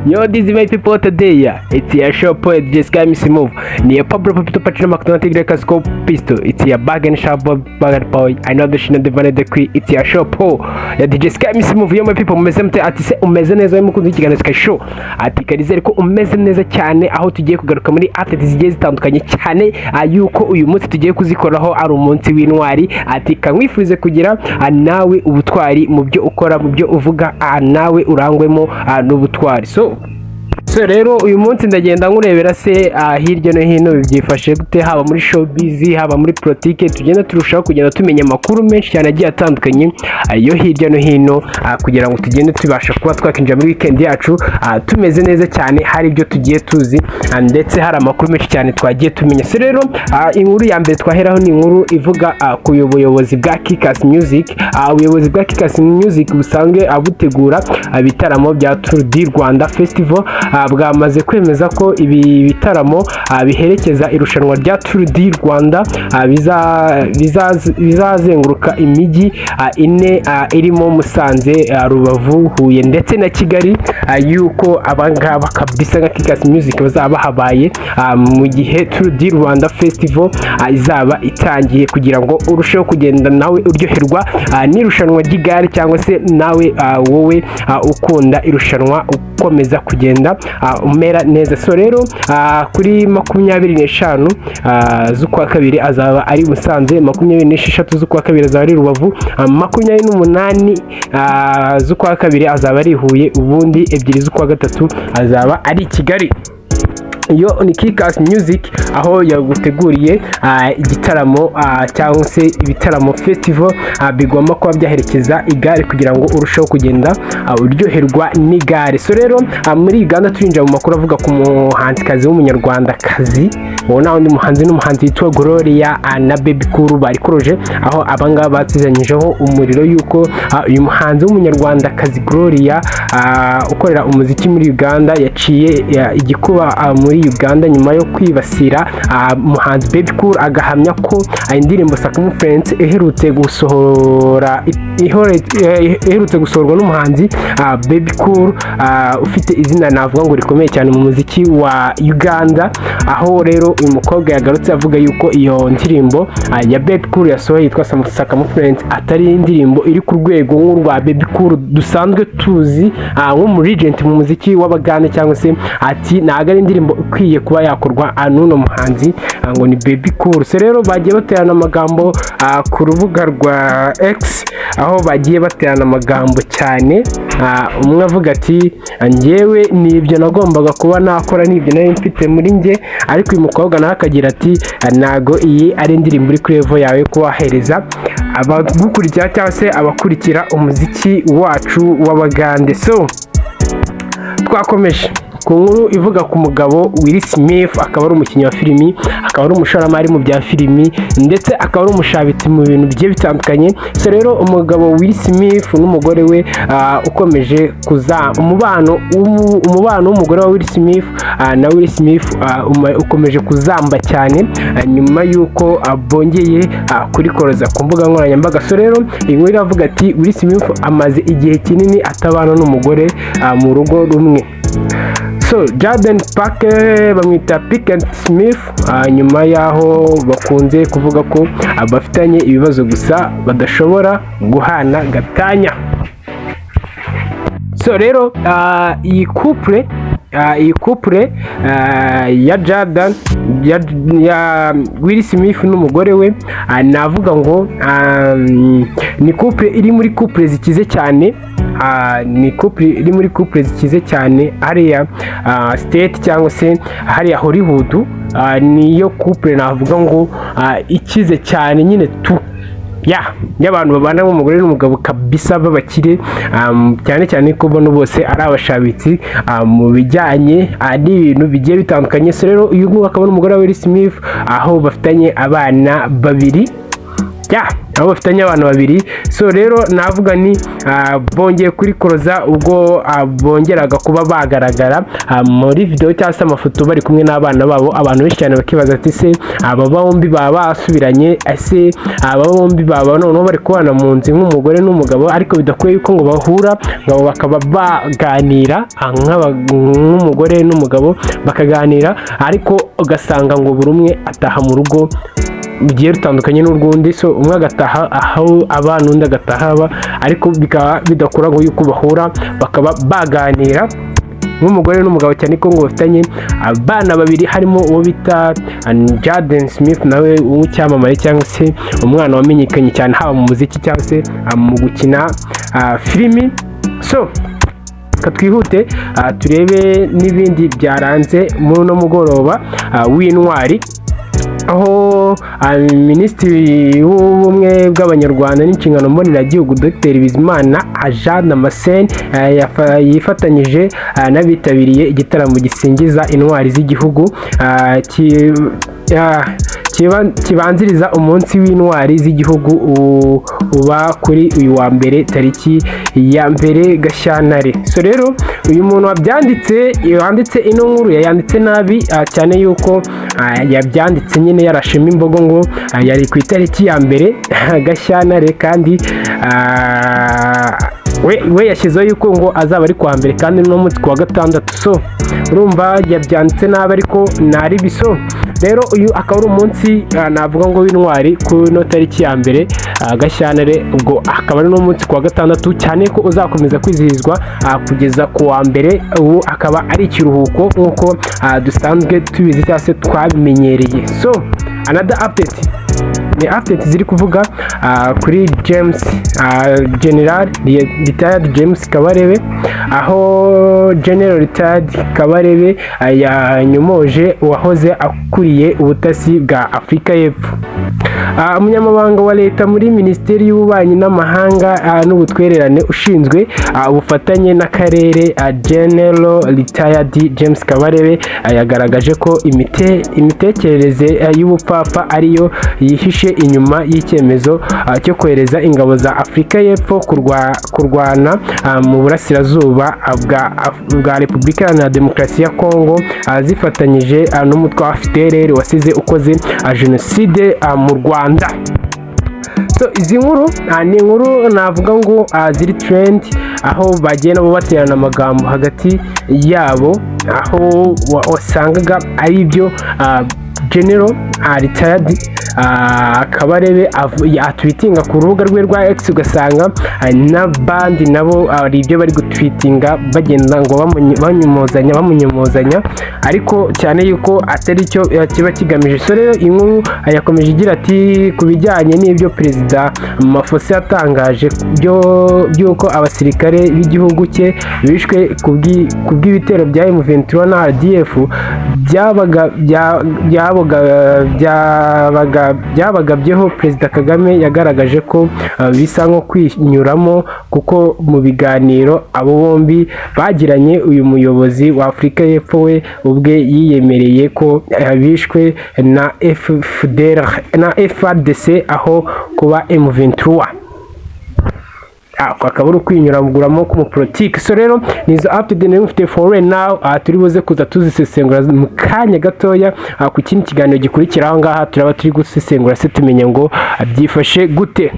Yo, this is my people today. It's your show poet just got me some move. Near Pablo Papito Patrino Macdonatic Records Go Pistol. It's your bag and sharp bag boy. I know the shit the vanity the queen. It's your show po. Ya just got me some move. Yo, my people mezemte ati se umeze neza y'umukunzi w'ikiganiro show. Ati karizere ko umeze neza cyane aho tugiye kugaruka muri atete zigiye zitandukanye cyane yuko uyu munsi tugiye kuzikoraho ari umunsi w'intwari. Ati kanwifurize kugira nawe ubutwari mu byo ukora mu byo uvuga nawe urangwemo n'ubutwari. So rero uyu munsi ndagenda nkurebera se hirya no hino byifashe gute, haba muri showbiz haba muri politike, tugenda turushaho kugenda tumenya amakuru menshi cyane agiye atandukanye yo hirya no hino kugira ngo tugende tubasha kuba twakinjira muri weekend yacu tumeze neza cyane, hari ibyo tugiye tuzi ndetse hari amakuru menshi cyane twagiye tumenya. So rero inkuru ya mbere twaheraho ni inkuru ivuga ku buyobozi bwa Kickers Music. Ubuyobozi bwa Kickers Music busanzwe abutegura ibitaramo bya Tour du Rwanda Festival bwamaze kwemeza ko ibi bitaramo biherekeza irushanwa rya Tour du Rwanda bizazenguruka imijyi ine irimo Musanze, Rubavu, Huye ndetse na Kigali, yuko abangaba kabisa nka Kickers Music bazaba bahabaye mu gihe Tour du Rwanda Festival izaba itangiye, kugira ngo urusheho kugenda nawe uryoherwa n'irushanwa ry'igare cyangwa se nawe wowe ukunda irushanwa ukomeza kugenda umera neza. So rero kuri 25 z'ukwa kabiri azaba ari Musanze, 26 z'ukwa kabiri azaba ari Rubavu, 28 z'ukwa kabiri azaba ari Huye, ubundi 2 z'ukwa gatatu azaba ari Kigali. Iyo ni Kickers Music aho yaguteguriye igitaramo cyangwa se ibitaramo festival bigomba kuba byaherekeza igare kugira ngo urusheho kugenda uryoherwa n'igare. So rero muri Uganda turinjira mu makuru avuga ku muhanzikazi w'umunyarwandakazi, ubona undi muhanzi n'umuhanzi yitwa Gloria na Baby Cool barikoroje, aho abangaba batizanyijeho umuriro yuko uyu muhanzi w'umunyarwandakazi Gloria ukorera umuziki muri Uganda yaciye igikuba muri Uganda nyuma yo kwibasira muhanzi Baby Cool, agahamya ko indirimbo Sakamu Friends iherutse gusohorwa n'umuhanzi Baby Cool ufite izina navuga ngo rikomeye cyane mu muziki wa Uganda. Aho rero uyu mukobwa yagarutse avuga yuko iyo ndirimbo ya Baby Cool yasohoye yitwa Sakamu Friends atari indirimbo iri ku rwego nk'urwa Baby Cool dusanzwe tuzi mu regent mu muziki w'abagande, cyangwa se ati ntago ari indirimbo ikwiye kuba yakorwa n'uno muhanzi ngo ni Baby Cool. So rero bagiye baterana amagambo ku rubuga rwa X, aho bagiye baterana amagambo cyane, umwe avuga ati njyewe nibyo nagombaga kuba nakora, nibyo nari mfite muri nge, ariko uyu mukobwa nawe akagira ati nago iyi ari indirimbo iri kuri level yawe kubahereza abagukurikira cyangwa se abakurikira umuziki wacu w'abagande. So twakomeje ku nkuru ivuga ku mugabo Will Smith, akaba ari umukinnyi wa filimi, akaba ari umushoramari mu bya filimi ndetse akaba ari umushabitsi mu bintu bigiye bitandukanye. So rero umugabo Will Smith n'umugore we ukomeje umubano w'umugore wa Will Smith na Will Smith ukomeje kuzamba cyane nyuma yuko bongeye kurikoroza ku mbuga nkoranyambaga. So rero inkuru iravuga ati Will Smith amaze igihe kinini atabana n'umugore mu rugo rumwe. So Jaden Parker bamwita Pickett Smith, nyuma yaho bakunze kuvuga ko bafitanye ibibazo gusa badashobora guhana gatanya. So rero iyi couple ya Jaden ya Will Smith n'umugore we navuga ngo ni couple iri muri couple zikize cyane, ni couple iri muri couple zikize cyane hariya state cyangwa se hariya Hollywood. Niyo couple navuga ngo ikize cyane nyine tu y'abantu babana n'umugore n'umugabo kabisa babakire, cyane cyane ko bono bose ari abashabitsi mu bijyanye n'ibintu bigiye bitandukanye. So rero uyu nguyu akaba n'umugore wa Will Smith aho bafitanye abana babiri. nabo bafitanye abantu babiri. So rero navuga ni bongeye kuri koroza ubwo bongeraga kuba bagaragara muri video cyangwa se amafoto bari kumwe n'abana babo. Abantu benshi cyane bakibaza ati se aba bombi baba basubiranye, ese aba bombi baba noneho bari kubana mu nzu nk'umugore n'umugabo, ariko bidakwiye yuko ngo bahura ngo bakaba baganira nk'umugore n'umugabo bakaganira, ariko ugasanga ngo buri umwe ataha mu rugo bigiye rutandukanye n'urwundi. So umwe agataha aho abana undi agataha aba, ariko bikaba bidakura ngo yuko bahura bakaba baganira nk'umugore n'umugabo, cyane ko ngo bafitanye abana babiri, harimo uwo bita Jaden Smith nawe w'icyamamare cyangwa se umwana wamenyekanye cyane haba mu muziki cyangwa se mu gukina filimi. So twihute turebe n'ibindi byaranze muri uno mugoroba w'intwari, aho Minisitiri w'ubumwe bw'Abanyarwanda n'inshingano mboneragihugu Dr Bizimana Jean Damascene yifatanyije n'abitabiriye igitaramo gisingiza intwari z'igihugu kibanziriza umunsi w'intwari z'igihugu uba kuri uyu wa mbere tariki ya 1 Gashyantare. So rero uyu muntu wanditse ino nkuru yanditse nabi cyane yuko yabyanditse nyine yarashima imbogo ngo yari ku itariki ya 1 Gashyantare, kandi we yashyizeho yuko ngo azaba ari kuwa mbere kandi no munsi kuwa gatandatu. So urumva yabyanditse nabi ariko nari biso. Rero uyu akaba ari umunsi navuga ngo w'intwari ku no tariki ya 1 Gashyantare, ubwo akaba ari no munsi kuwa gatandatu, cyane ko uzakomeza kwizihizwa kugeza kuwa 1. ubu akaba ari ikiruhuko nk'uko dusanzwe tubizi cyangwa se twabimenyereye. So another update ni update ziri kuvuga kuri James General Retired James Kabarebe, aho General Retired Kabarebe yanyomoje uwahoze akuriye ubutasi bwa Afurika y'Epfo. Umunyamabanga wa leta muri Minisiteri y'Ububanyi n'Amahanga n'Ubutwererane ushinzwe ubufatanye n'akarere, General Retired James Kabarebe yagaragaje ko imitekerereze y'ubupfapfa ariyo yihishe inyuma y'icyemezo cyo kohereza ingabo za Afurika y'Epfo kurwana mu burasirazuba bwa Repubulika Iharanira Demokarasi ya Kongo, zifatanyije n'umutwe wa FDLR wasize ukoze jenoside mu Rwanda. So izi nkuru ni inkuru navuga ngo ziri trend, aho bagiye nabo baterana amagambo hagati yabo, aho wasangaga ari byo General Retired Kabarebe atwitinga ku rubuga rwe rwa X, ugasanga n'abandi nabo ari ibyo bari gutwitinga bagenda ngo bamunyomozanya, ariko cyane yuko atari cyo kiba kigamije. So rero inkuru yakomeje igira ati ku bijyanye n'ibyo Perezida Mafosa yatangaje by'uko abasirikare b'igihugu cye bishwe kubw'ibitero bya M23 na RDF byabagabyeho, Perezida Kagame yagaragaje ko bisa nko kwinyuramo, kuko mu biganiro abo bombi bagiranye uyu muyobozi wa Afurika y'Epfo we ubwe yiyemereye ko bishwe na FARDC aho kuba M23. Akaba ari ukwinyuramo k'umupolitiki. So rero nizo update nari mfite for right now, turi buze kuza tuzisesengura mu kanya gatoya ku kindi kiganiro gikurikira. Aho ngaha turaba turi gusesengura se tumenye ngo byifashe gute.